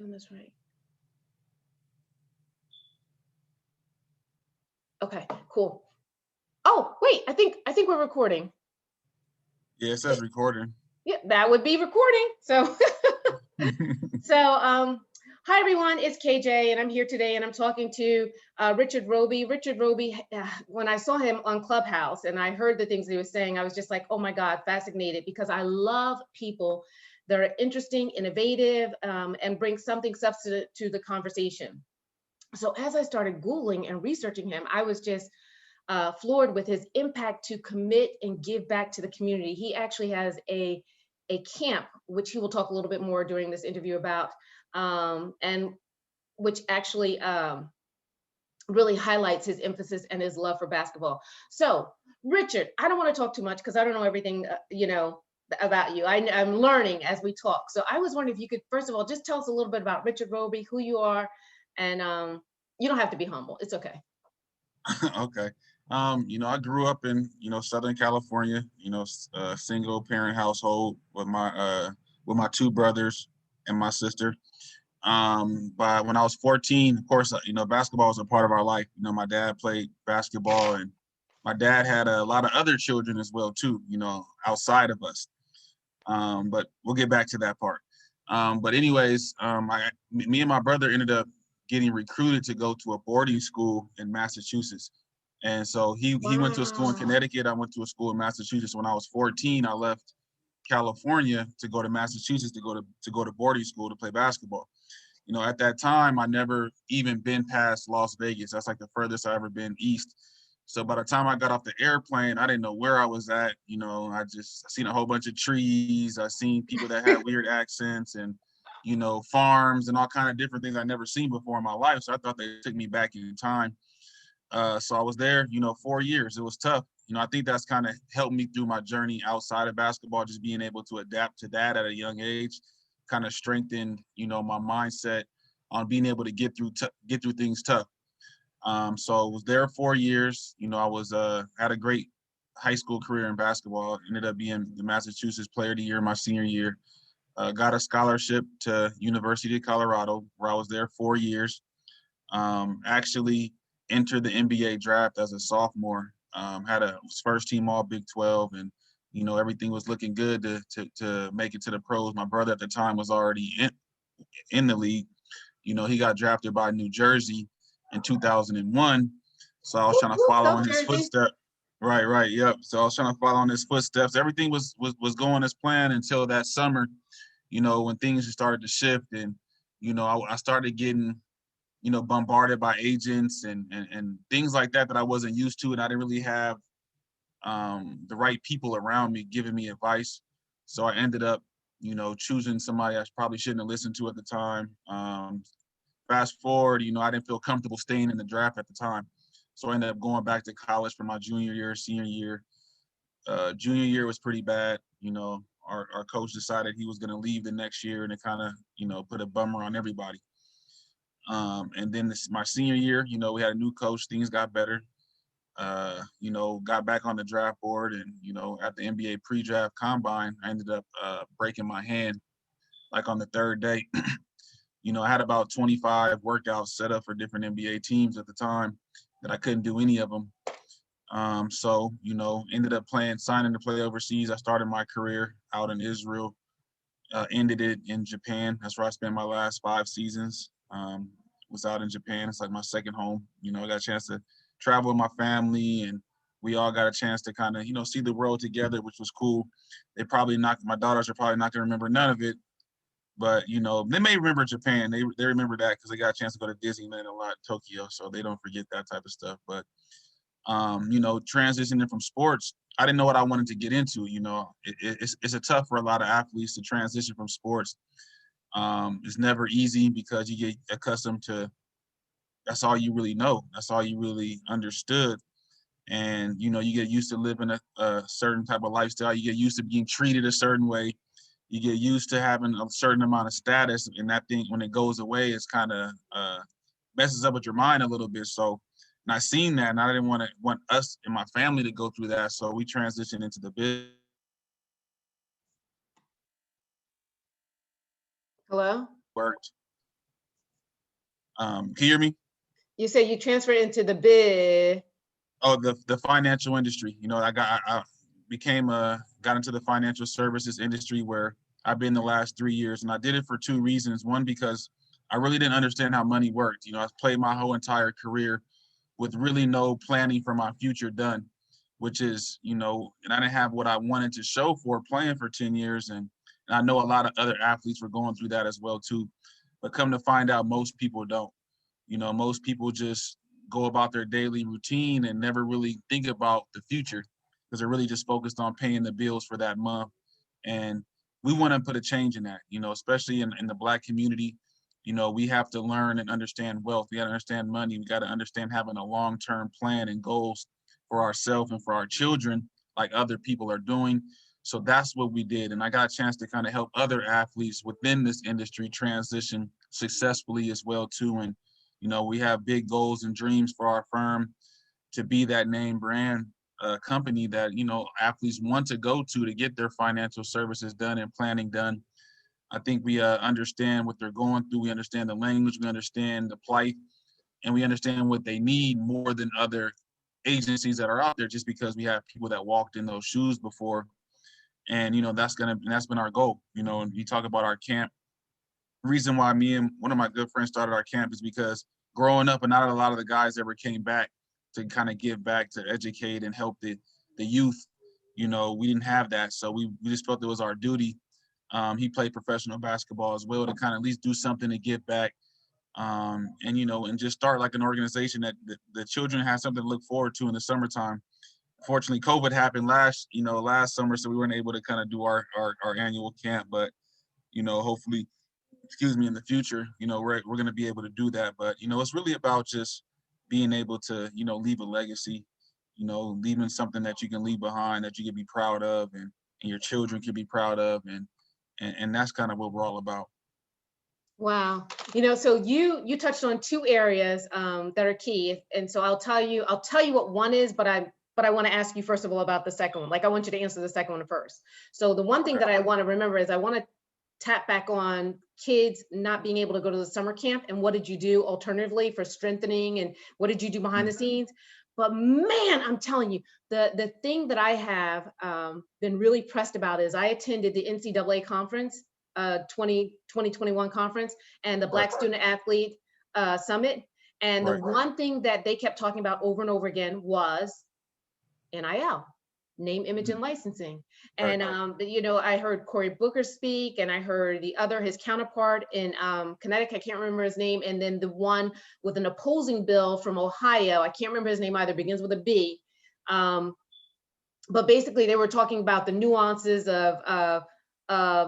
doing this right? Okay, cool. Oh, wait, I think we're recording. Yeah, it says recording. Yeah, that would be recording. So hi everyone, it's KJ, and I'm here today, and I'm talking to Richard Roby. Richard Roby, when I saw him on Clubhouse and I heard the things he was saying, I was just like, oh my God, fascinated, because I love people that are interesting, innovative, and bring something substantive to the conversation. So as I started Googling and researching him, I was just floored with his impact to commit and give back to the community. He actually has a camp, which he will talk a little bit more during this interview about, and which actually really highlights his emphasis and his love for basketball. So, Richard, I don't want to talk too much because I don't know everything, about you. I'm learning as we talk. So I was wondering if you could, first of all, just tell us a little bit about Richard Roby, who you are, and you don't have to be humble. It's okay. Okay. I grew up in, Southern California, a single parent household with my two brothers and my sister. But when I was 14, of course, basketball was a part of our life. My dad played basketball, and my dad had a lot of other children as well too, outside of us. But we'll get back to that part. But anyways, me and my brother ended up getting recruited to go to a boarding school in Massachusetts. And so he went to a school in Wow. Connecticut. I went to a school in Massachusetts. When I was 14, I left California to go to Massachusetts to go to boarding school to play basketball. At that time, I never even been past Las Vegas. That's like the furthest I ever been east. So by the time I got off the airplane, I didn't know where I was at. I seen a whole bunch of trees. I seen people that had weird accents and, farms and all kind of different things I never seen before in my life. So I thought they took me back in time. So I was there, 4 years. It was tough. I think that's kind of helped me through my journey outside of basketball, just being able to adapt to that at a young age, kind of strengthened, my mindset on being able to get through things tough. So I was there 4 years. I was had a great high school career in basketball. Ended up being the Massachusetts Player of the Year my senior year. Got a scholarship to University of Colorado, where I was there 4 years. Actually entered the NBA draft as a sophomore. Had a first team All Big 12, and everything was looking good to make it to the pros. My brother at the time was already in the league. He got drafted by New Jersey in 2001. So I was Whoop, trying to whoop, follow go in his Jersey. footsteps. Right, yep. So I was trying to follow in his footsteps. Everything was going as planned until that summer, when things started to shift, and I started getting bombarded by agents and things like that I wasn't used to, and I didn't really have the right people around me giving me advice. So I ended up, choosing somebody I probably shouldn't have listened to at the time. Fast forward, I didn't feel comfortable staying in the draft at the time. So I ended up going back to college for my junior year, senior year. Junior year was pretty bad. Our coach decided he was going to leave the next year, and it kind of, put a bummer on everybody. And then my senior year, we had a new coach. Things got better. Got back on the draft board, and at the NBA pre-draft combine, I ended up breaking my hand like on the third day. I had about 25 workouts set up for different NBA teams at the time that I couldn't do any of them. So ended up signing to play overseas. I started my career out in Israel, ended it in Japan. That's where I spent my last 5 seasons. Was out in Japan. It's like my second home. I got a chance to travel with my family, and we all got a chance to kind of, see the world together, which was cool. My daughters are probably not going to remember none of it, but they may remember Japan. They remember that because they got a chance to go to Disneyland a lot, Tokyo, so they don't forget that type of stuff. But transitioning from sports, I didn't know what I wanted to get into. It's a tough for a lot of athletes to transition from sports. It's never easy because you get accustomed to that's all you really know. That's all you really understood. And, you get used to living a certain type of lifestyle. You get used to being treated a certain way. You get used to having a certain amount of status. And that thing, when it goes away, it's kind of messes up with your mind a little bit. So, and I seen that, and I didn't want us and my family to go through that. So we transitioned into the business. Hello? Worked. Can you hear me? You say you transferred into the bid. Oh, the financial industry. You know, I became got into the financial services industry where I've been the last 3 years, and I did it for two reasons. One, because I really didn't understand how money worked. You know, I've played my whole entire career with really no planning for my future done, which is, you know, and I didn't have what I wanted to show for playing for 10 years. And I know a lot of other athletes were going through that as well too. But come to find out, most people don't. You know, most people just go about their daily routine and never really think about the future because they're really just focused on paying the bills for that month. And we want to put a change in that, you know, especially in the Black community. You know, we have to learn and understand wealth. We got to understand money. We got to understand having a long-term plan and goals for ourselves and for our children, like other people are doing. So that's what we did. And I got a chance to kind of help other athletes within this industry transition successfully as well too. And you know, we have big goals and dreams for our firm to be that name brand company that, you know, athletes want to go to get their financial services done and planning done. I think we understand what they're going through. We understand the language, we understand the plight, and we understand what they need more than other agencies that are out there just because we have people that walked in those shoes before. And, you know, that's been our goal. You know, and you talk about our camp. Reason why me and one of my good friends started our camp is because growing up and not a lot of the guys ever came back to kind of give back to educate and help the youth. You know, we didn't have that, so we just felt it was our duty. He played professional basketball as well to kind of at least do something to give back, and you know, and just start like an organization that the children have something to look forward to in the summertime. Fortunately, COVID happened last summer, so we weren't able to kind of do our annual camp, but you know, hopefully, excuse me, in the future, you know, we're going to be able to do that. But, you know, it's really about just being able to, you know, leave a legacy, you know, leaving something that you can leave behind that you can be proud of and your children can be proud of. And that's kind of what we're all about. Wow. You know, so you touched on two areas that are key. And so I'll tell you what one is, but I want to ask you first of all about the second one. Like I want you to answer the second one first. So the one thing that I want to remember is I want to tap back on kids not being able to go to the summer camp and what did you do alternatively for strengthening and what did you do behind the scenes. But man, I'm telling you, the thing that I have been really pressed about is I attended the NCAA conference, 2021 conference, and the Right, Black Student Athlete Summit. And the right, one thing that they kept talking about over and over again was NIL, name, image, and licensing. right, And you know, I heard Cory Booker speak, and I heard his counterpart in Connecticut. I can't remember his name, and then the one with an opposing bill from Ohio. I can't remember his name either. Begins with a B. But basically, they were talking about the nuances of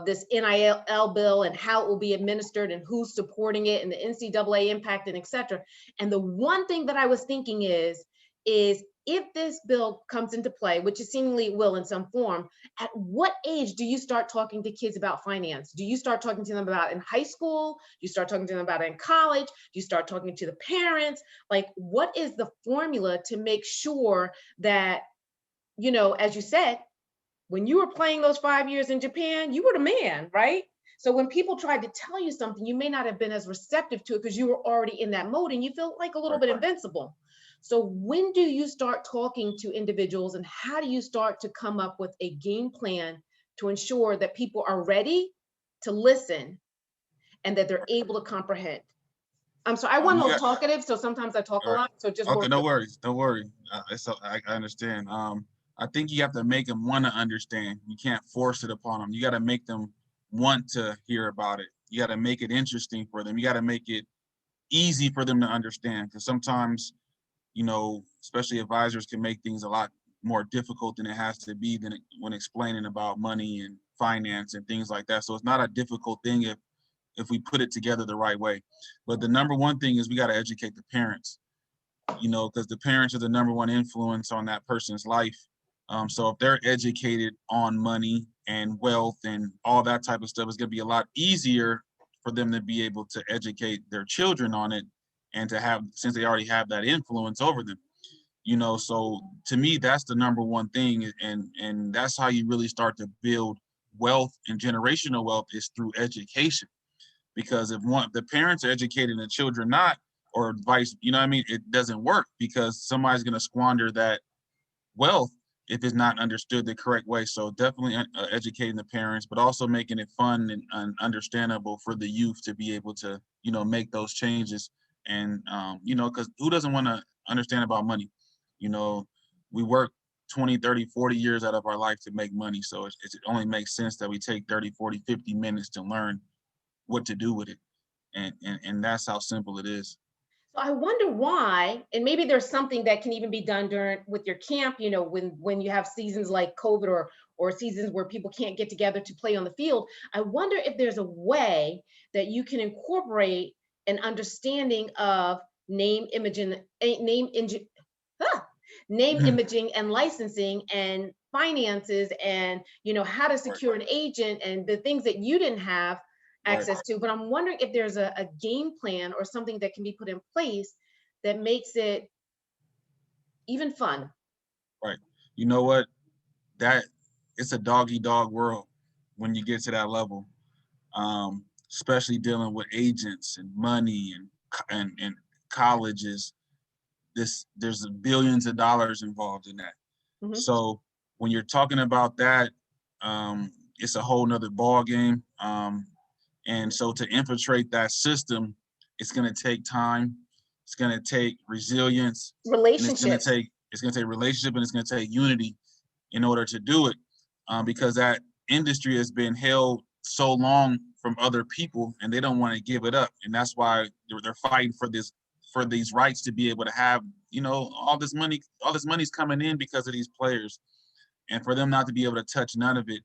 this NIL bill and how it will be administered and who's supporting it and the NCAA impact and et cetera. And the one thing that I was thinking is if this bill comes into play, which it seemingly will in some form, at what age do you start talking to kids about finance? Do you start talking to them about it in high school? Do you start talking to them about it in college? Do you start talking to the parents? Like, what is the formula to make sure that, you know, as you said, when you were playing those 5 years in Japan, you were the man, right? So when people tried to tell you something, you may not have been as receptive to it because you were already in that mode and you felt like a little bit invincible. So when do you start talking to individuals and how do you start to come up with a game plan to ensure that people are ready to listen and that they're able to comprehend? I'm sorry, I wasn't you no got talkative, so sometimes I talk a right. lot. So just Okay, work no with me. worries, don't worry. I understand. I think you have to make them want to understand. You can't force it upon them. You got to make them want to hear about it. You got to make it interesting for them. You got to make it easy for them to understand because sometimes, you know, especially advisors can make things a lot more difficult than it has to be when explaining about money and finance and things like that. So it's not a difficult thing if we put it together the right way. But the number one thing is we got to educate the parents, you know, because the parents are the number one influence on that person's life. So if they're educated on money and wealth and all that type of stuff, it's going to be a lot easier for them to be able to educate their children on it and to have, since they already have that influence over them, you know. So to me, that's the number one thing. And that's how you really start to build wealth and generational wealth is through education. because if the parents are educating the children not, or vice, you know what I mean, it doesn't work, because somebody's going to squander that wealth if it's not understood the correct way. So definitely educating the parents, but also making it fun and understandable for the youth to be able to, you know, make those changes. And, you know, because who doesn't want to understand about money? You know, we work 20, 30, 40 years out of our life to make money. So it only makes sense that we take 30, 40, 50 minutes to learn what to do with it. And that's how simple it is. So I wonder why, and maybe there's something that can even be done during with your camp, you know, when you have seasons like COVID or seasons where people can't get together to play on the field. I wonder if there's a way that you can incorporate an understanding of name imaging, ah, name imaging and licensing and finances and, you know, how to secure an agent and the things that you didn't have access to. But I'm wondering if there's a game plan or something that can be put in place that makes it even fun. Right. You know what? That it's a dog eat dog world when you get to that level, especially dealing with agents and money and colleges. There's billions of dollars involved in that. Mhm. So when you're talking about that, it's a whole nother ball game. And so to infiltrate that system, it's going to take time. It's going to take resilience, and Relationships. it's going to take relationship, and it's going to take unity in order to do it, because that industry has been held so long from other people, and they don't want to give it up, and that's why they're fighting for these rights to be able to have, you know, all this money's coming in because of these players, and for them not to be able to touch none of it.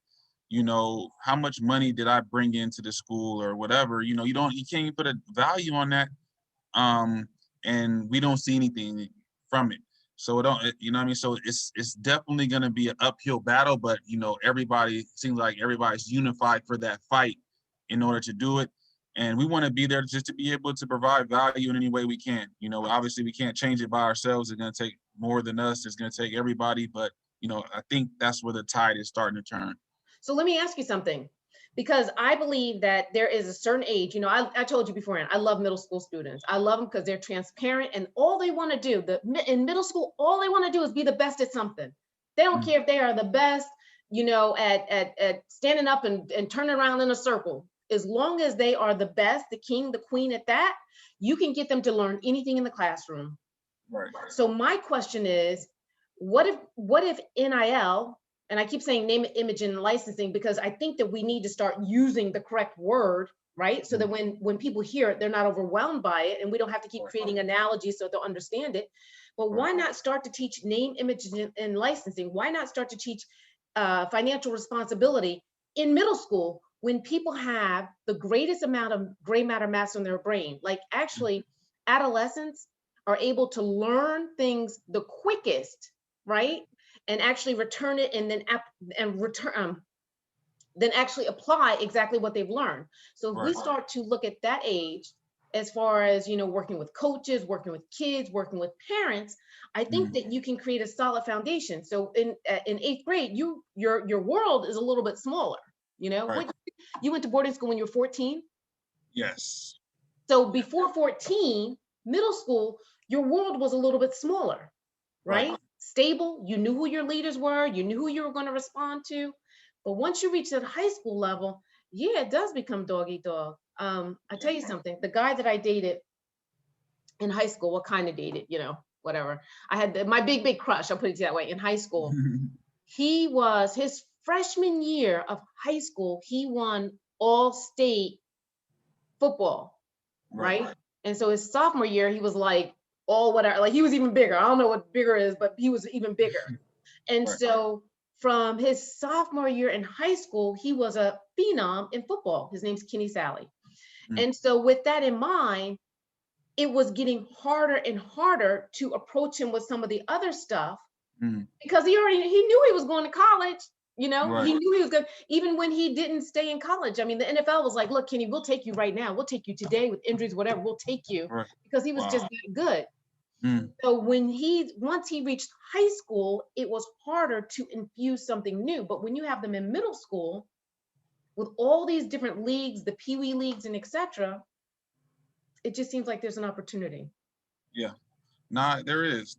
You know, how much money did I bring into the school or whatever? You know, you can't even put a value on that, and we don't see anything from it. So you know what I mean? So it's definitely going to be an uphill battle, but you know, seems like everybody's unified for that fight in order to do it. And we want to be there just to be able to provide value in any way we can. You know, obviously we can't change it by ourselves. It's going to take more than us. It's going to take everybody. But, you know, I think that's where the tide is starting to turn. So let me ask you something, because I believe that there is a certain age, you know, I told you beforehand, I love middle school students. I love them because they're transparent and all they want to do, in middle school, all they want to do is be the best at something. They don't care if they are the best, you know, at standing up and turning around in a circle. As long as they are the best, the king, the queen at that, you can get them to learn anything in the classroom. Right. So my question is, what if NIL, and I keep saying name, image, and licensing because I think that we need to start using the correct word, right? So that when people hear it, they're not overwhelmed by it, and we don't have to keep creating analogies so they'll understand it. But why not start to teach name, image, and licensing? Why not start to teach financial responsibility in middle school when people have the greatest amount of gray matter mass in their brain? Like actually, adolescents are able to learn things the quickest, right? And actually return it and then actually apply exactly what they've learned. So if we start to look at that age, as far as, you know, working with coaches, working with kids, working with parents, I think that you can create a solid foundation. So in 8th grade, your world is a little bit smaller. You know, you went to boarding school when you were 14. Yes. So before 14, middle school, your world was a little bit smaller, right? Stable. You knew who your leaders were. You knew who you were going to respond to. But once you reach that high school level, yeah, it does become dog eat dog. I tell you something, the guy that I dated in high school, what kind of dated, you know, whatever. I had my big crush, I'll put it that way, in high school. He was his freshman year of high school, he won all state football, right? And so his sophomore year, he was like all whatever, like he was even bigger. I don't know what bigger is, but he was even bigger. And so from his sophomore year in high school, he was a phenom in football. His name's Kenny Sally. And so with that in mind, it was getting harder and harder to approach him with some of the other stuff because he knew he was going to college. You know, he knew he was good. Even when he didn't stay in college, I mean, the NFL was like, look, Kenny, we'll take you right now. We'll take you today with injuries, whatever. We'll take you because he was just that good. So once he reached high school, it was harder to infuse something new. But when you have them in middle school, with all these different leagues, the Pee Wee leagues and etc., it just seems like there's an opportunity. Yeah. Nah, there is.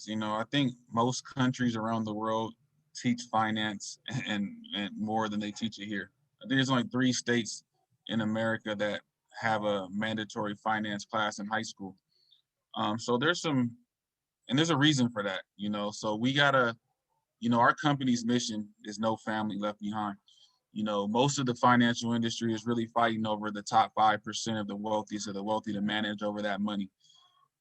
You know, I think most countries around the world teach finance and more than they teach it here. I think there's only 3 states in America that have a mandatory finance class in high school. So there's a reason for that, you know. So we gotta, you know, our company's mission is no family left behind. You know, most of the financial industry is really fighting over the top 5% of the wealthy, so the wealthy to manage over that money.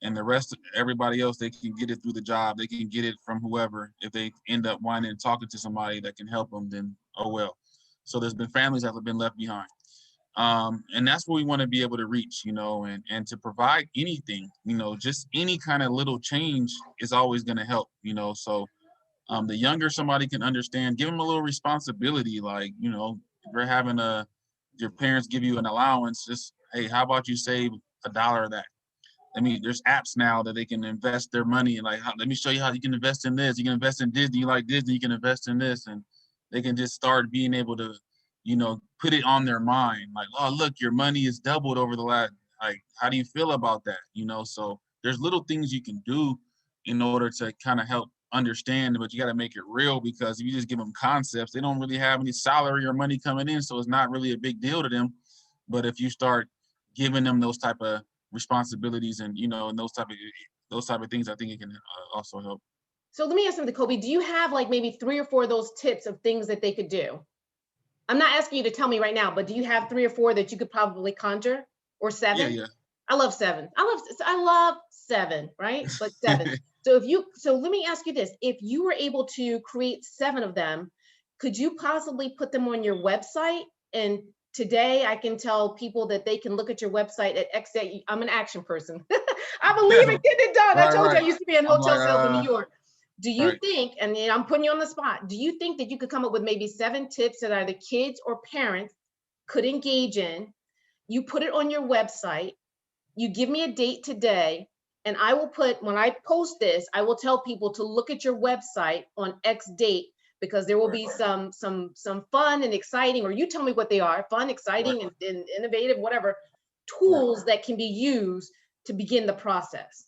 And the rest of everybody else, they can get it through the job. They can get it from whoever. If they end up wanting and talking to somebody that can help them, then oh well. So there's been families that have been left behind. And that's what we want to be able to reach, you know, and to provide anything, you know, just any kind of little change is always going to help, you know. So the younger somebody can understand, give them a little responsibility, like, you know, if you're having your parents give you an allowance, just, hey, how about you save $1 of that? I mean, there's apps now that they can invest their money, and like, let me show you how you can invest in this. You can invest in Disney. You like Disney, you can invest in this, and they can just start being able to, you know, put it on their mind. Like, oh, look, your money is doubled over the last. Like, how do you feel about that? You know, so there's little things you can do in order to kind of help understand, but you got to make it real, because if you just give them concepts, they don't really have any salary or money coming in, so it's not really a big deal to them. But if you start giving them those type of responsibilities and, you know, and those type of things, I think it can also help. So let me ask something, Kobe. Do you have like maybe 3 or 4 of those tips of things that they could do? I'm not asking you to tell me right now, but do you have 3 or 4 that you could probably conjure, or 7? Yeah, yeah. I love 7. I love 7, right? But 7. So let me ask you this. If you were able to create 7 of them, could you possibly put them on your website? And today I can tell people that they can look at your website at X day. I'm an action person. I believe in getting it done. I told you I used to be in I'm hotel like, sales in New York. Do you right. think, and I'm putting you on the spot, do you think that you could come up with maybe 7 tips that either kids or parents could engage in? You put it on your website, you give me a date today, and I will put, when I post this, I will tell people to look at your website on X date, because there will be some fun and exciting, or you tell me what they are, fun, exciting, and innovative, whatever, tools that can be used to begin the process.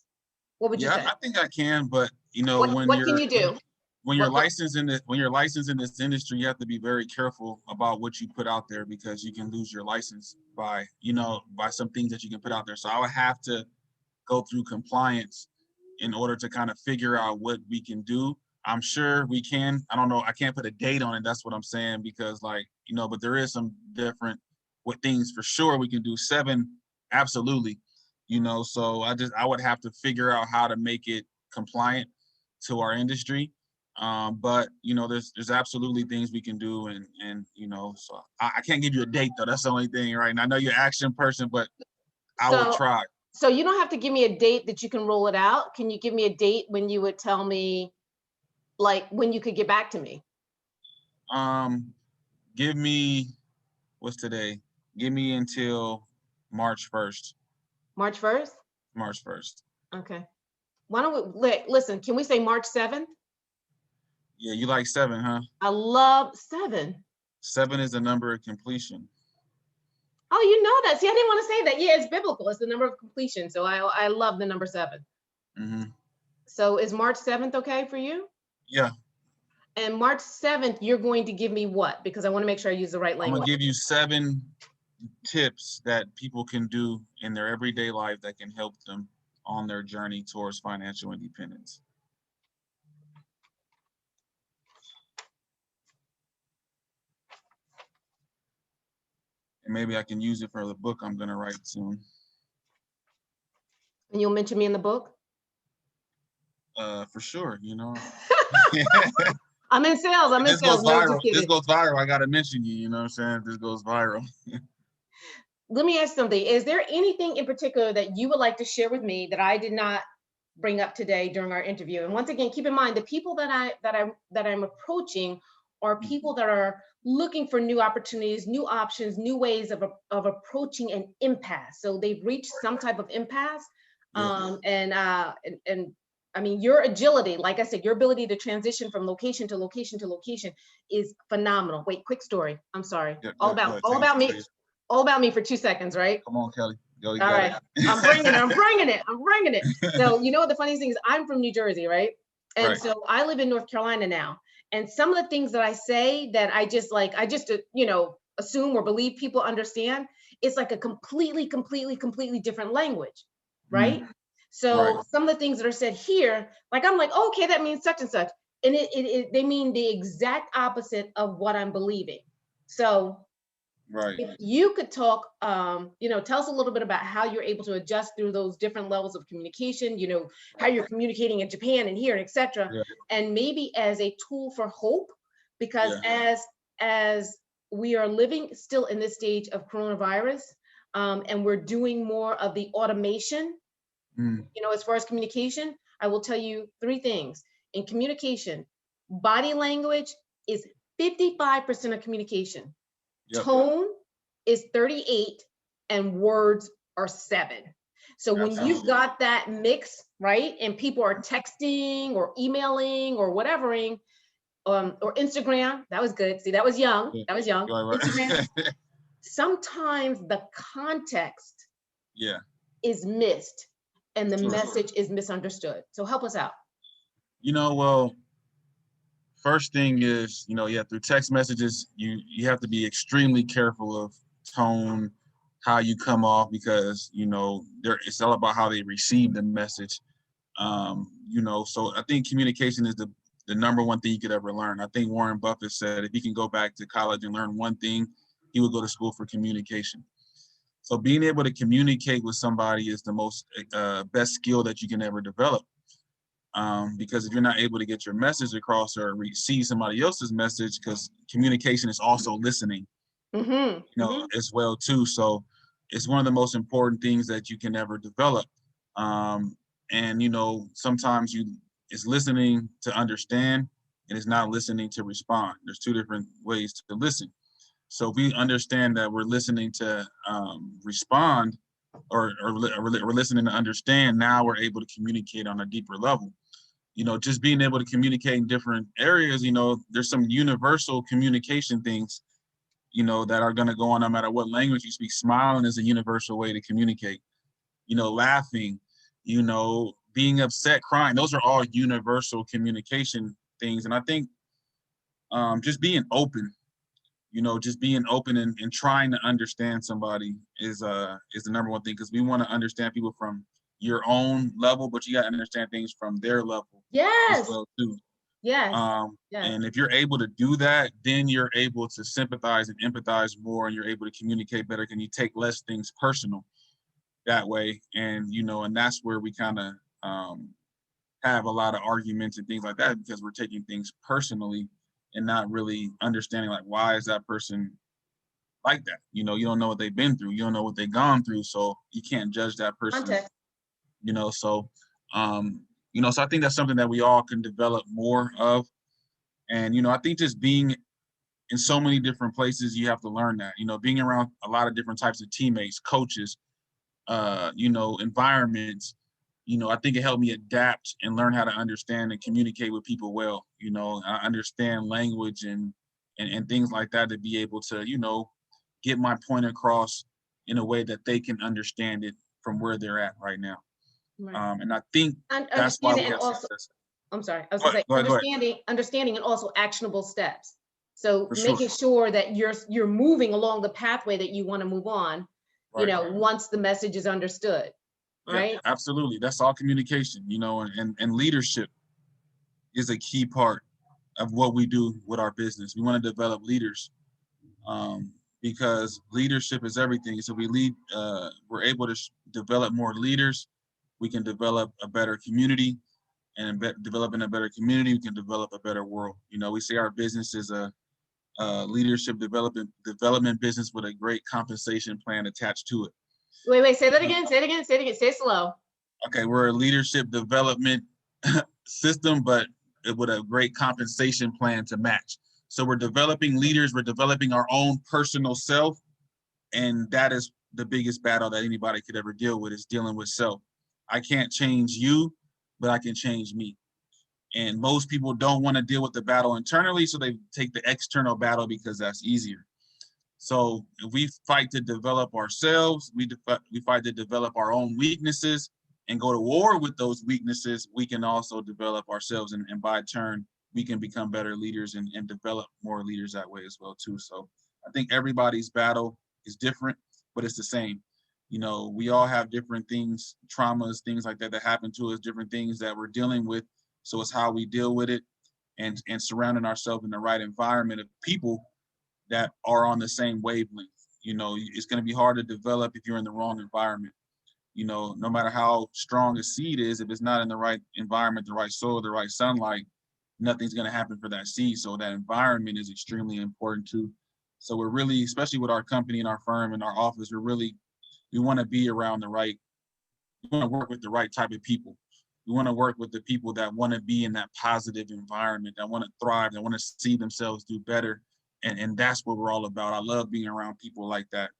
What would you say? I think I can, but you know, What can you do? when you're licensed in this industry, you have to be very careful about what you put out there, because you can lose your license by, you know, by some things that you can put out there. So I would have to go through compliance in order to kind of figure out what we can do. I'm sure we can. I don't know. I can't put a date on it. That's what I'm saying, because, like, you know, but there is some different what things for sure we can do. 7, absolutely. You know, so I would have to figure out how to make it compliant to our industry. But you know, there's absolutely things we can do, and you know, so I can't give you a date though. That's the only thing, right? And I know you're an action person, but I will try. So you don't have to give me a date that you can roll it out. Can you give me a date when you would tell me, like, when you could get back to me? Give me, what's today? Give me until March 1st. March 1st? March 1st. Okay. Why don't we listen? Can we say March 7th? Yeah, you like 7, huh? I love 7. 7 is the number of completion. Oh, you know that. See, I didn't want to say that. Yeah, it's biblical. It's the number of completion. So I love the number 7. Mm-hmm. So is March 7th okay for you? Yeah. And March 7th, you're going to give me what? Because I want to make sure I use the right language. I'm gonna give you 7 tips that people can do in their everyday life that can help them on their journey towards financial independence. And maybe I can use it for the book I'm gonna write soon. And you'll mention me in the book? For sure, you know. I'm in sales. I'm in This goes sales. No, viral. just kidding. This goes viral. I gotta mention you. You know what I'm saying? This goes viral. Let me ask something. Is there anything in particular that you would like to share with me that I did not bring up today during our interview? And once again, keep in mind the people that I'm approaching are people that are looking for new opportunities, new options, new ways of approaching an impasse. So they've reached some type of impasse, and I mean, your agility, like I said, your ability to transition from location to location to location is phenomenal. Wait, quick story. I'm sorry. Yeah, All go about ahead. all Take it. about me. All about me for 2 seconds, right? Come on, Kelly. Yo, you All got right. I'm bringing it. I'm bringing it. I'm bringing it. So, you know what the funniest thing is? I'm from New Jersey, right? And Right. so I live in North Carolina now. And some of the things that I say that I just assume or believe people understand, it's like a completely different language, right? Mm, right. So some of the things that are said here, like I'm like, oh, okay, that means such and such. And they mean the exact opposite of what I'm believing. So Right. if you could talk, tell us a little bit about how you're able to adjust through those different levels of communication, how you're communicating in Japan and here and et cetera, Yeah. and maybe as a tool for hope, because Yeah. as we are living still in this stage of coronavirus, and we're doing more of the automation, Mm, as far as communication, I will tell you three things. In communication, body language is 55% of communication. yep. Tone is 38 and words are 7. So when you've Absolutely. got that mix, right, and people are texting or emailing or whatevering, or Instagram, that was good. See, that was young. Yeah. That was young. Instagram. Right. Sometimes the context Yeah. is missed and the True. message is misunderstood. So help us out. Well, first thing is, through text messages, you have to be extremely careful of tone, how you come off, because it's all about how they receive the message. So I think communication is the number one thing you could ever learn. I think Warren Buffett said if he can go back to college and learn one thing, he would go to school for communication. So being able to communicate with somebody is the most best skill that you can ever develop. Because if you're not able to get your message across or receive somebody else's message, because communication is also listening, as well too. So it's one of the most important things that you can ever develop. And sometimes it's listening to understand, and it's not listening to respond. There's two different ways to listen. So if we understand that we're listening to respond, or we're listening to understand, now we're able to communicate on a deeper level. Just being able to communicate in different areas, there's some universal communication things, that are going to go on no matter what language you speak. Smiling is a universal way to communicate, laughing, being upset, crying. Those are all universal communication things. And I think just being open, and trying to understand somebody is the number one thing, because we want to understand people from your own level, but you got to understand things from their level as Yes. well too. Yes. And if you're able to do that, then you're able to sympathize and empathize more, and you're able to communicate better. Can you take less things personal that way? And and that's where we kind of have a lot of arguments and things like that, because we're taking things personally and not really understanding, like, why is that person like that? You don't know what they've been through. You don't know what they've gone through. So you can't judge that person. Context. So so I think that's something that we all can develop more of. And I think just being in so many different places, you have to learn that. Being around a lot of different types of teammates, coaches, environments, I think it helped me adapt and learn how to understand and communicate with people well. I understand language and things like that, to be able to, get my point across in a way that they can understand it from where they're at right now. Right. And I think And that's why we understanding and have also, success. I'm sorry, I was Go gonna ahead, say go ahead. understanding and also actionable steps. So For sure. making sure that you're moving along the pathway that you want to move on, Right. once the message is understood. Right. Yeah, absolutely. That's all communication, and leadership is a key part of what we do with our business. We want to develop leaders, because leadership is everything. So we're able to develop more leaders. We can develop a better community, and developing a better community, we can develop a better world. We say our business is a leadership development business with a great compensation plan attached to it. Wait, say that again. Say it again. Say it again. Say it slow. Okay, we're a leadership development system, but with a great compensation plan to match. So we're developing leaders, we're developing our own personal self, and that is the biggest battle that anybody could ever deal with, is dealing with self. I can't change you, but I can change me. And most people don't want to deal with the battle internally, so they take the external battle because that's easier. So if we fight to develop ourselves, we fight to develop our own weaknesses and go to war with those weaknesses, we can also develop ourselves. And by turn, we can become better leaders and develop more leaders that way as well too. So I think everybody's battle is different, but it's the same. You know, we all have different things, traumas, things like that that happen to us, different things that we're dealing with. So it's how we deal with it and surrounding ourselves in the right environment of people that are on the same wavelength. You know, it's going to be hard to develop if you're in the wrong environment. You know, no matter how strong a seed is, if it's not in the right environment, the right soil, the right sunlight, nothing's going to happen for that seed. So that environment is extremely important too. So we're really, especially with our company and our firm and our office, we want to be around we want to work with the right type of people. We want to work with the people that want to be in that positive environment, that want to thrive, that want to see themselves do better. And that's what we're all about. I love being around people like that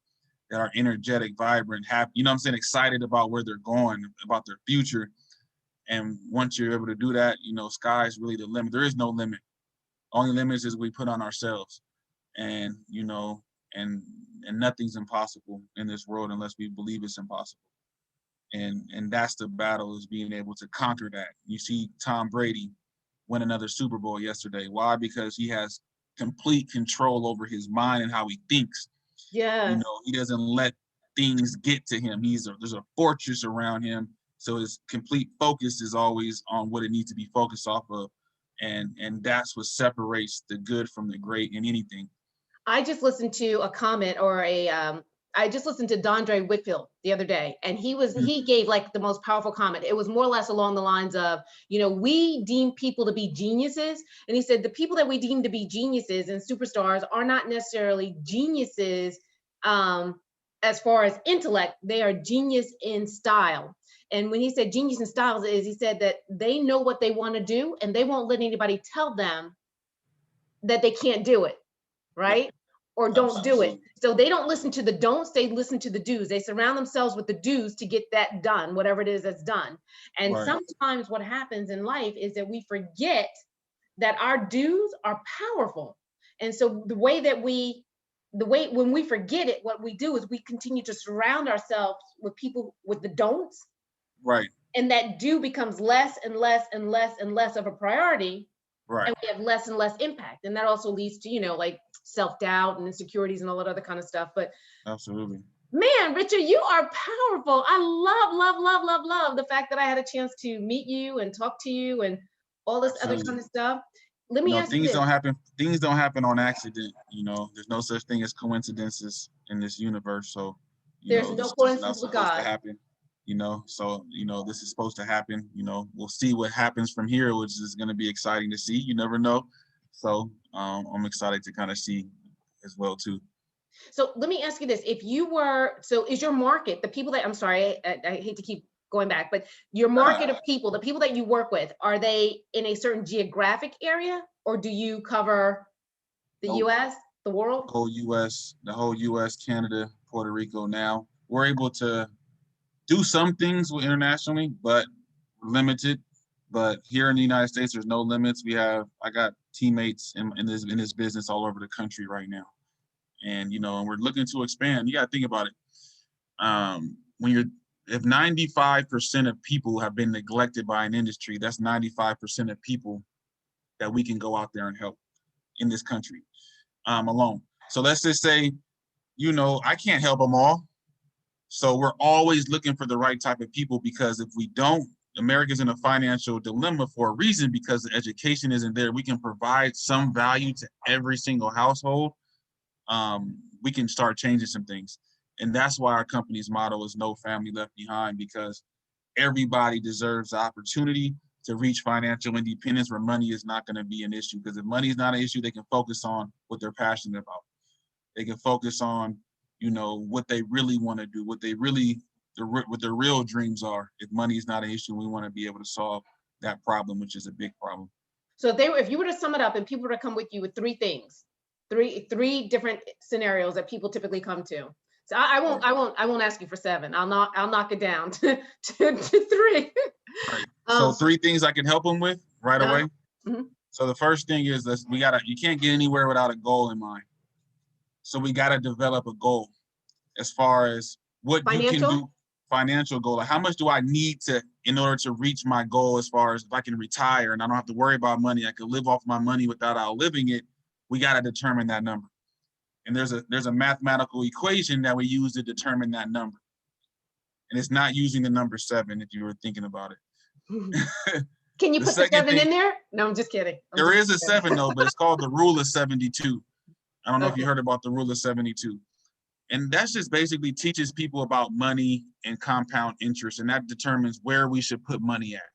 are energetic, vibrant, happy, you know what I'm saying, excited about where they're going, about their future. And once you're able to do that, you know, sky's really the limit. There is no limit. Only limits is we put on ourselves. And, you know, and nothing's impossible in this world unless we believe it's impossible. And that's the battle, is being able to conquer that. You see Tom Brady win another Super Bowl yesterday. Why? Because he has complete control over his mind and how he thinks. Yeah. You know, he doesn't let things get to him. There's a fortress around him. So his complete focus is always on what it needs to be focused off of. And that's what separates the good from the great in anything. I just listened to a comment or I just listened to Dondre Whitfield the other day, and he gave like the most powerful comment. It was more or less along the lines of, you know, we deem people to be geniuses. And he said the people that we deem to be geniuses and superstars are not necessarily geniuses as far as intellect. They are genius in style. And when he said genius in styles, is he said that they know what they want to do and they won't let anybody tell them that they can't do it, right? Yep. Or don't do it. Absolutely. So they don't listen to the don'ts, they listen to the do's. They surround themselves with the do's to get that done, whatever it is that's done. And Right. sometimes what happens in life is that we forget that our do's are powerful. And so when we forget it, what we do is we continue to surround ourselves with people with the don'ts. Right. And that do becomes less and less and less and less of a priority. Right. And we have less and less impact. And that also leads to, you know, like self-doubt and insecurities and all that other kind of stuff. But absolutely, man, Richard, you are powerful. I love the fact that I had a chance to meet you and talk to you and all this other kind of stuff. Let me ask you things this. Things don't happen on accident. You know, there's no such thing as coincidences in this universe. So, There's no this is coincidence with supposed to God. happen. You know, so this is supposed to happen. You know, we'll see what happens from here, which is going to be exciting to see. You never know. So I'm excited to kind of see as well too. So let me ask you this: if you were, so is your market, the people that, I'm sorry, I hate to keep going back, but your market of people, the people that you work with, are they in a certain geographic area, or do you cover the U.S., the world? The whole U.S., Canada, Puerto Rico. Now we're able to do some things internationally, but we're limited. But here in the United States, there's no limits. I got teammates in this business all over the country right now, and and we're looking to expand. You got to think about it. If 95% of people have been neglected by an industry, that's 95% of people that we can go out there and help in this country alone. So let's just say, I can't help them all. So we're always looking for the right type of people, because if we don't, America's in a financial dilemma for a reason, because the education isn't there. We can provide some value to every single household. We can start changing some things. And that's why our company's motto is no family left behind, because everybody deserves the opportunity to reach financial independence where money is not going to be an issue. Because if money is not an issue, they can focus on what they're passionate about. They can focus on, what they really want to do, what their real dreams are. If money is not an issue, we want to be able to solve that problem, which is a big problem. So if you were to sum it up and people were to come with you with three things, three different scenarios that people typically come to. So I won't ask you for seven. I'll knock it down to three. Right. So 3 things I can help them with right away. Mm-hmm. So the first thing is that you can't get anywhere without a goal in mind. So we gotta develop a goal as far as what you can do, financial goal. Like how much do I need in order to reach my goal, as far as if I can retire and I don't have to worry about money, I can live off my money without outliving it. We gotta determine that number. And there's a mathematical equation that we use to determine that number. And it's not using the number 7 if you were thinking about it. Can you put the 7 in there? No, I'm just kidding. There is a 7 though, but it's called the rule of 72. I don't know if you Okay. heard about the rule of 72. And that just basically teaches people about money and compound interest, and that determines where we should put money at.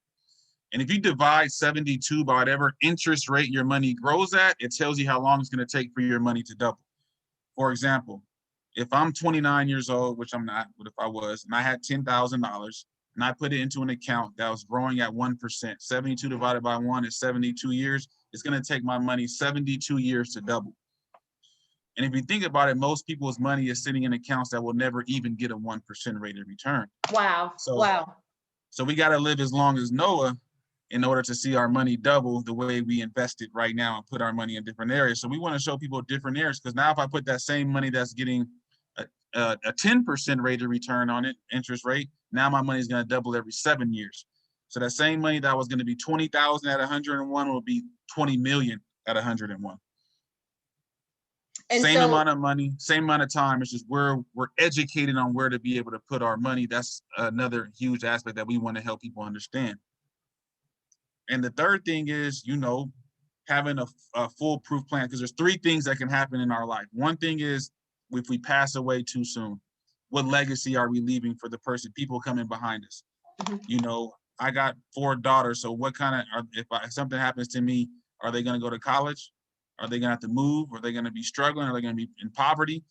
And if you divide 72 by whatever interest rate your money grows at, it tells you how long it's going to take for your money to double. For example, if I'm 29 years old, which I'm not, but if I was, and I had $10,000 and I put it into an account that was growing at 1%, 72 divided by 1 is 72 years. It's going to take my money 72 years to double. And if you think about it, most people's money is sitting in accounts that will never even get a 1% rate of return. Wow. So we got to live as long as Noah in order to see our money double the way we invest it right now and put our money in different areas. So we want to show people different areas, because now if I put that same money that's getting a 10% rate of return on it, interest rate, now my money is going to double every 7 years. So that same money that was going to be 20,000 at 101 will be 20 million at 101. And same amount of money, same amount of time. It's just we're educated on where to be able to put our money. That's another huge aspect that we want to help people understand. And the third thing is, having a foolproof plan, because there's 3 things that can happen in our life. One thing is, if we pass away too soon, what legacy are we leaving for the people coming behind us? Mm-hmm. I got 4 daughters, so what kind of, if something happens to me, are they going to go to college? Are they going to have to move? Are they going to be struggling? Are they going to be in poverty?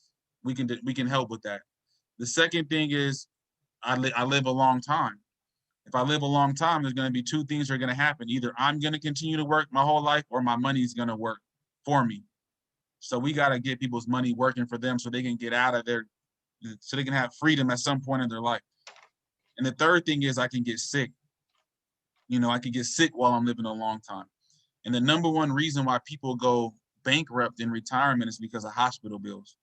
We can help with that. The second thing is, I live a long time. If I live a long time, there's going to be 2 things that are going to happen. Either I'm going to continue to work my whole life, or my money's going to work for me. So we got to get people's money working for them so they can get out of so they can have freedom at some point in their life. And the third thing is, I can get sick. I can get sick while I'm living a long time. And the number one reason why people go bankrupt in retirement is because of hospital bills.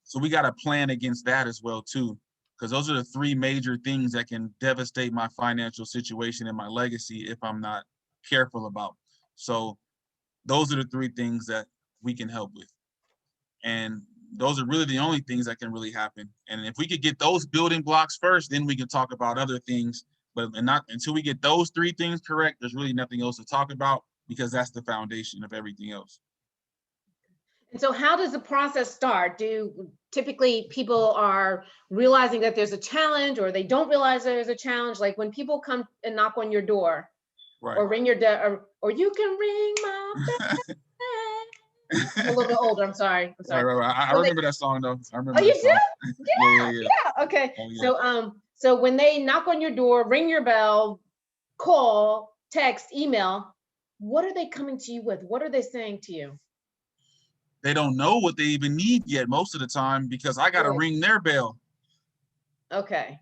So we got to plan against that as well too, because those are the 3 major things that can devastate my financial situation and my legacy if I'm not careful about. So those are the 3 things that we can help with. And those are really the only things that can really happen. And if we could get those building blocks first, then we can talk about other things. But not until we get those 3 things correct, there's really nothing else to talk about, because that's the foundation of everything else. And so how does the process start? Do typically people are realizing that there's a challenge, or they don't realize there's a challenge? Like when people come and knock on your door, right, or ring your door, or you can ring my bell. I'm a little bit older. I'm sorry. Right. I remember that song though. I remember. Oh, you do? Yeah. Okay. Oh, yeah. So when they knock on your door, ring your bell, call, text, email, what are they coming to you with? What are they saying to you? They don't know what they even need yet most of the time, because I got to ring their bell. Okay.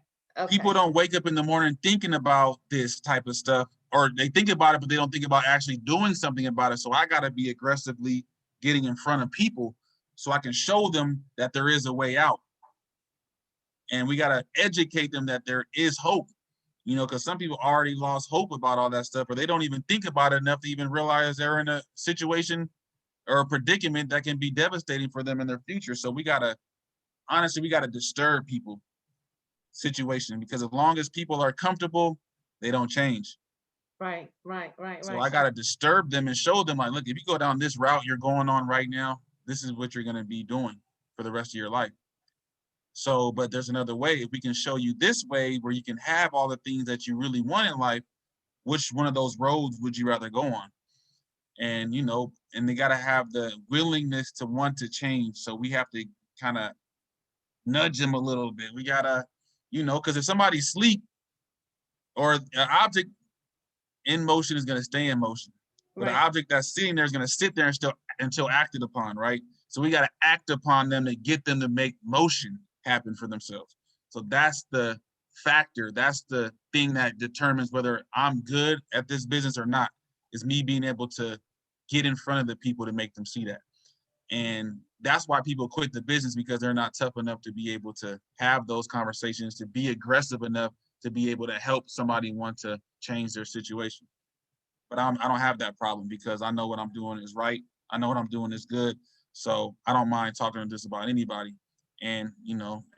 People don't wake up in the morning thinking about this type of stuff, or they think about it, but they don't think about actually doing something about it. So I got to be aggressively getting in front of people so I can show them that there is a way out. And we got to educate them that there is hope, because some people already lost hope about all that stuff, or they don't even think about it enough to even realize they're in a situation or a predicament that can be devastating for them in their future. So we got to disturb people situation, because as long as people are comfortable, they don't change. Right. So I got to disturb them and show them, like, look, if you go down this route you're going on right now, this is what you're going to be doing for the rest of your life. So, but there's another way. If we can show you this way where you can have all the things that you really want in life, which one of those roads would you rather go on? And, and they got to have the willingness to want to change. So we have to kind of nudge them a little bit. We got to, because if somebody's asleep, or an object in motion is going to stay in motion. But an object that's sitting there is going to sit there until acted upon, right? So we got to act upon them to get them to make motion happen for themselves. So that's the factor. That's the thing that determines whether I'm good at this business or not, is me being able to get in front of the people to make them see that. And that's why people quit the business, because they're not tough enough to be able to have those conversations, to be aggressive enough to be able to help somebody want to change their situation. But I don't have that problem, because I know what I'm doing is right. I know what I'm doing is good. So I don't mind talking to just about anybody. And,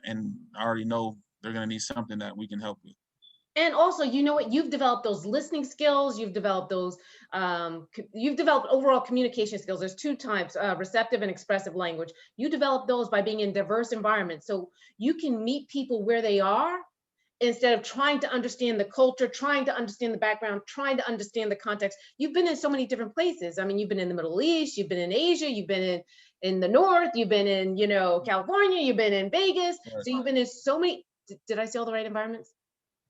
and I already know they're going to need something that we can help with. And also, you know what, you've developed those listening skills, you've developed those, you've developed overall communication skills. There's two types, receptive and expressive language. You develop those by being in diverse environments. So you can meet people where they are instead of trying to understand the culture, trying to understand the background, trying to understand the context. You've been in so many different places. I mean, you've been in the Middle East, you've been in Asia, you've been in the North, you've been in, California, you've been in Vegas. Right. So you've been in so many, did I say all the right environments?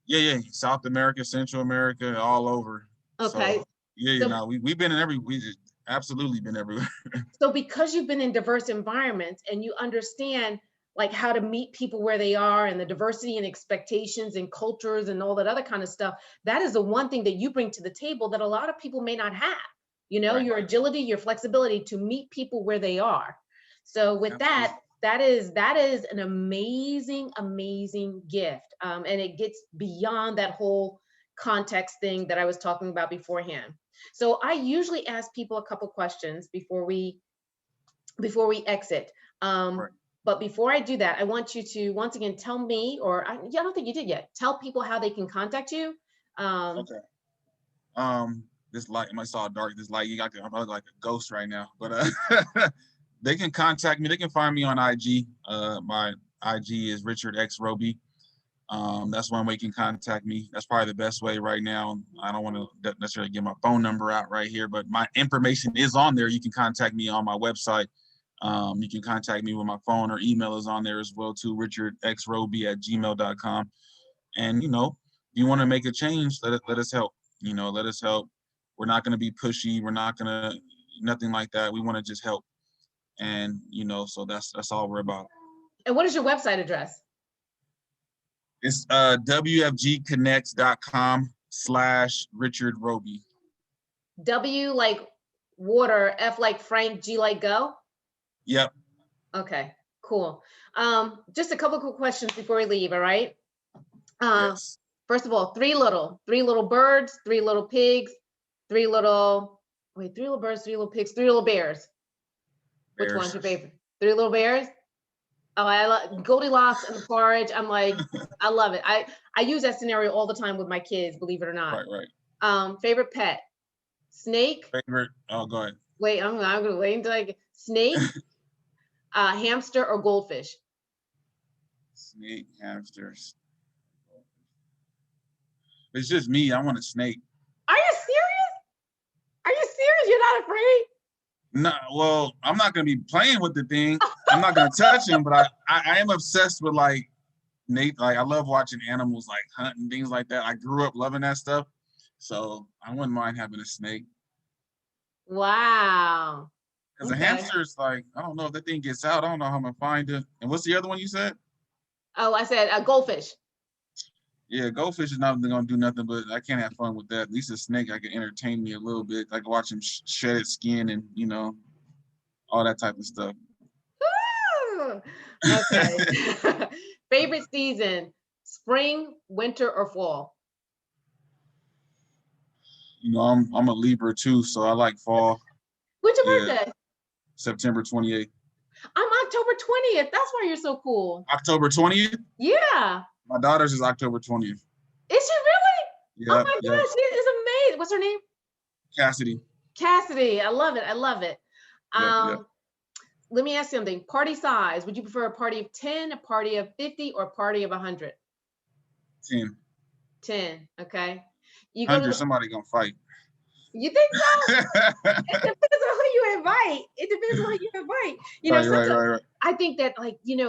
Yeah. South America, Central America, all over. Okay. So, we've been in we absolutely been everywhere. So because you've been in diverse environments and you understand like how to meet people where they are and the diversity and expectations and cultures and all that other kind of stuff, that is the one thing that you bring to the table that a lot of people may not have, Right. Your agility, your flexibility to meet people where they are. So with Absolutely. that is an amazing gift. And it gets beyond that whole context thing that I was talking about beforehand. So I usually ask people a couple questions before we exit. Right. But before I do that, I want you to once again tell me, I don't think you did yet. Tell people how they can contact you. Okay. This light, I saw dark. This light, I'm like a ghost right now. But they can contact me. They can find me on IG. My IG is Richard X Roby. That's one way you can contact me. That's probably the best way right now. I don't want to necessarily get my phone number out right here, but my information is on there. You can contact me on my website. You can contact me with my phone, or email is on there as well too, richardxroby@gmail.com. And, if you want to make a change, let us help. Let us help. We're not going to be pushy. We're not going to, nothing like that. We want to just help. And, so that's all we're about. And what is your website address? It's wfgconnects.com/Richard Roby. W like water, F like Frank, G like go? Yep. Okay, cool. Just a couple quick questions before we leave, all right? Yes. First of all, three little birds, three little pigs, three little birds, three little pigs, three little bears. Which one's your favorite? Three little bears? Oh, I love Goldilocks and the porridge. I'm like, I love it. I use that scenario all the time with my kids, believe it or not. Right. Favorite pet? Snake? Oh, go ahead. Wait, I'm gonna wait until I get snake, hamster, or goldfish? Snake, hamsters. It's just me. I want a snake. Are you serious? Are you serious? You're not afraid? No, well, I'm not gonna be playing with the thing. I'm not gonna touch him, but I am obsessed with like Nate. Like, I love watching animals like hunt and things like that. I grew up loving that stuff, so I wouldn't mind having a snake. Wow. Because a hamster is like, I don't know if that thing gets out. I don't know how I'm gonna find it. And what's the other one you said? Oh, I said a goldfish. Yeah, goldfish is not gonna do nothing, but I can't have fun with that. At least a snake, I can entertain me a little bit. I can watch him shed its skin and all that type of stuff. Woo! Okay. Favorite season: spring, winter, or fall? I'm a Libra too, so I like fall. What's your birthday? September 28th. I'm October 20th. That's why you're so cool. October 20th? Yeah. My daughter's is October 20th. Is she really? Yep, Oh my gosh, she is amazing. What's her name? Cassidy. Cassidy. I love it. Yep. Let me ask you something. Party size. Would you prefer a party of 10, a party of 50, or a party of 100? 10. 10. Okay. You 100, somebody gonna fight. You think so? It depends on who you invite. Right. I think that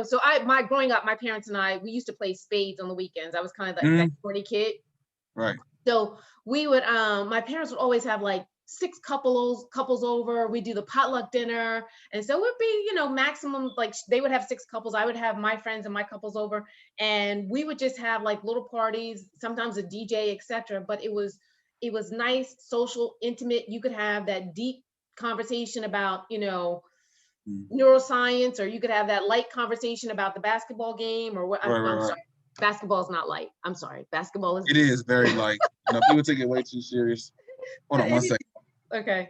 so growing up, my parents and I, we used to play spades on the weekends. I was kind of like that sporty kid. Right. So we would, my parents would always have like 6 couples over. We do the potluck dinner. And so it would be, maximum, like they would have 6 couples. I would have my friends and my couples over, and we would just have like little parties, sometimes a DJ, etc. But it was nice, social, intimate. You could have that deep conversation about, neuroscience, or you could have that light conversation about the basketball game, or what. Right, I'm right. sorry. Basketball is not light. I'm sorry. Basketball is. It is very light. People take it way too serious. Hold on one second. Okay.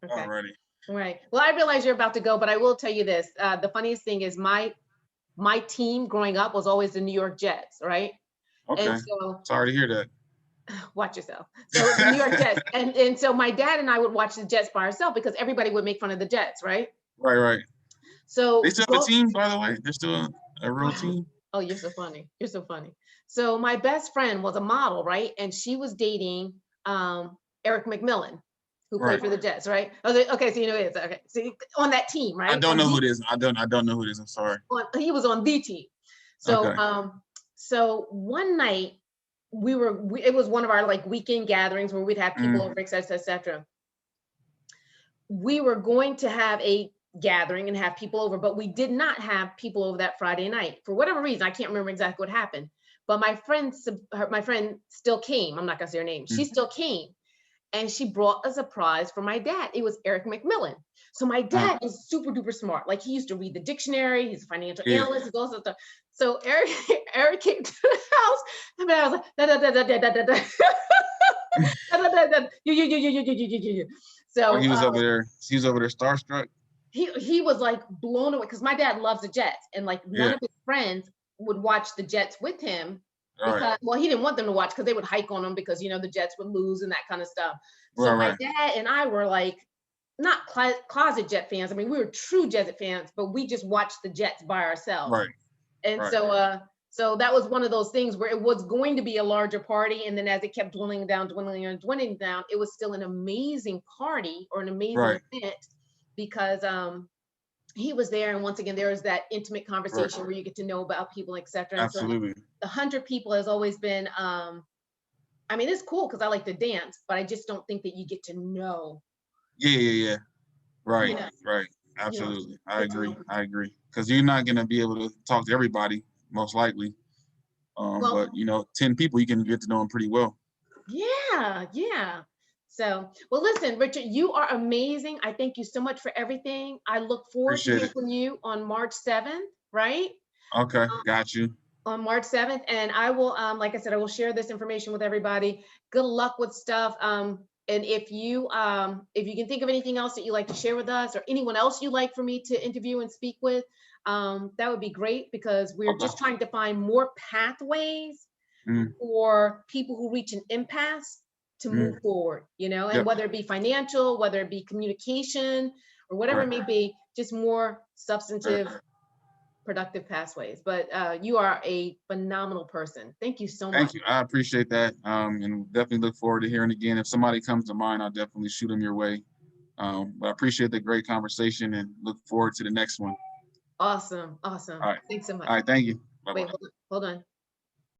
Okay. Alrighty. Right. Well, I realize you're about to go, but I will tell you this. The funniest thing is my team growing up was always the New York Jets, right? Okay. And so sorry to hear that. Watch yourself. So the New York Jets, and so my dad and I would watch the Jets by ourselves because everybody would make fun of the Jets, right? Right. So they still have a team, by the way. They're still a real team. Oh, you're so funny. You're so funny. So my best friend was a model, right? And she was dating Eric McMillan, who played for the Jets, right? Okay, so you know it is. Okay, so on that team, right? I don't know who it is. I don't know who it is. I'm sorry. He was on the team. So so one night it was one of our like weekend gatherings where we'd have people over, et cetera, et cetera. We were going to have a gathering and have people over, but we did not have people over that Friday night for whatever reason. I can't remember exactly what happened, but my friend still came. I'm not gonna say her name. She still came, and she brought a surprise for my dad. It was Eric McMillan. So my dad is super duper smart. Like, he used to read the dictionary. He's a financial analyst. He's also stuff. So Eric came to the house, and I was like, da da da da da da da. So he was over there. He was over there starstruck. He was like blown away because my dad loves the Jets, and like none of his friends would watch the Jets with him because well, he didn't want them to watch because they would hike on him because the Jets would lose and that kind of stuff. So my dad and I were like not closet Jet fans. I mean, we were true Jet fans, but we just watched the Jets by ourselves. And so that was one of those things where it was going to be a larger party, and then as it kept dwindling down, it was still an amazing party or an amazing event. Because he was there, and once again, there was that intimate conversation where you get to know about people, etc. Absolutely. So the 100 people has always been. I mean, it's cool because I like to dance, but I just don't think that you get to know. Yeah. Right. Absolutely. I agree. Because you're not gonna be able to talk to everybody, most likely. But 10 people, you can get to know them pretty well. Yeah. So, well, listen, Richard, you are amazing. I thank you so much for everything. I look forward to hearing from you on March 7th, right? Okay, got you. On March 7th. And I will, like I said, I will share this information with everybody. Good luck with stuff. And if you can think of anything else that you'd like to share with us, or anyone else you'd like for me to interview and speak with, that would be great, because we're just trying to find more pathways for people who reach an impasse to move forward, and whether it be financial, whether it be communication, or whatever it may be, just more substantive, productive pathways. But you are a phenomenal person. Thank you so much. Thank you. I appreciate that. And definitely look forward to hearing again. If somebody comes to mind, I'll definitely shoot them your way. But I appreciate the great conversation and look forward to the next one. Awesome. All right. Thanks so much. All right. Thank you. Bye-bye. Wait, hold on.